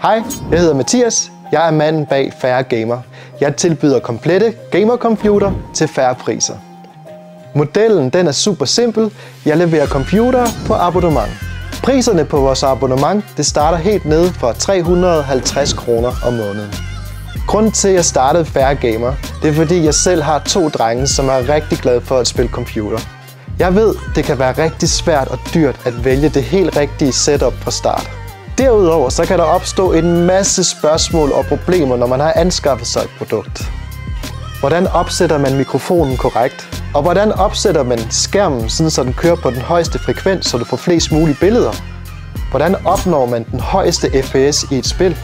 Hej, jeg hedder Mathias. Jeg er manden bag Fair Gamer. Jeg tilbyder komplette gamercomputer til færre priser. Modellen den er super simpel. Jeg leverer computere på abonnement. Priserne på vores abonnement det starter helt nede fra 350 kroner om måneden. Grunden til at jeg startede Fair Gamer, det er fordi jeg selv har 2 drenge, som er rigtig glade for at spille computer. Jeg ved, det kan være rigtig svært og dyrt at vælge det helt rigtige setup fra start. Derudover så kan der opstå en masse spørgsmål og problemer, når man har anskaffet sig et produkt. Hvordan opsætter man mikrofonen korrekt? Og hvordan opsætter man skærmen, så den kører på den højeste frekvens, så du får flest mulige billeder? Hvordan opnår man den højeste FPS i et spil?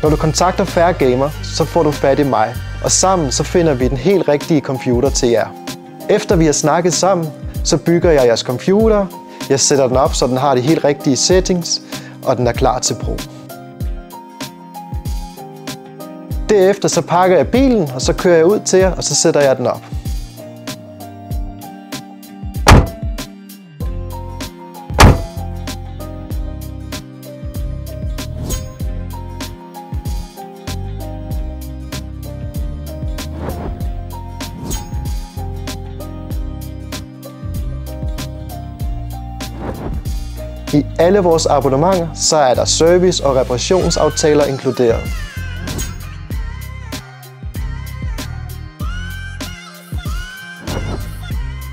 Når du kontakter Fair Gamer, så får du fat i mig, og sammen så finder vi den helt rigtige computer til jer. Efter vi har snakket sammen, så bygger jeg jeres computer, jeg sætter den op, så den har de helt rigtige settings, og den er klar til brug. Derefter så pakker jeg bilen, og så kører jeg ud til jer, og så sætter jeg den op. I alle vores abonnementer, så er der service- og reparationsaftaler inkluderet.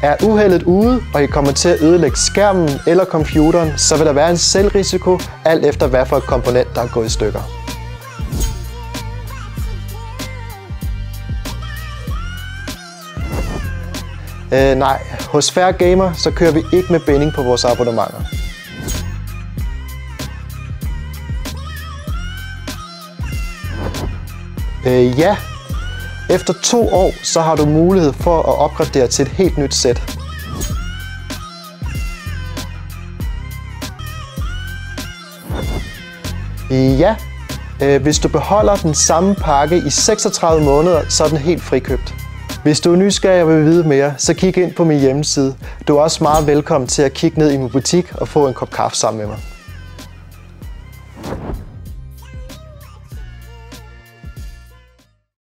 Er uheldet ude, og I kommer til at ødelægge skærmen eller computeren, så vil der være en selvrisiko, alt efter hvad for et komponent, der er gået i stykker. Nej, hos Fair Gamer, så kører vi ikke med binding på vores abonnementer. Ja. Efter 2 år, så har du mulighed for at opgradere til et helt nyt sæt. Ja. Hvis du beholder den samme pakke i 36 måneder, så er den helt frikøbt. Hvis du er nysgerrig og vil vide mere, så kig ind på min hjemmeside. Du er også meget velkommen til at kigge ned i min butik og få en kop kaffe sammen med mig.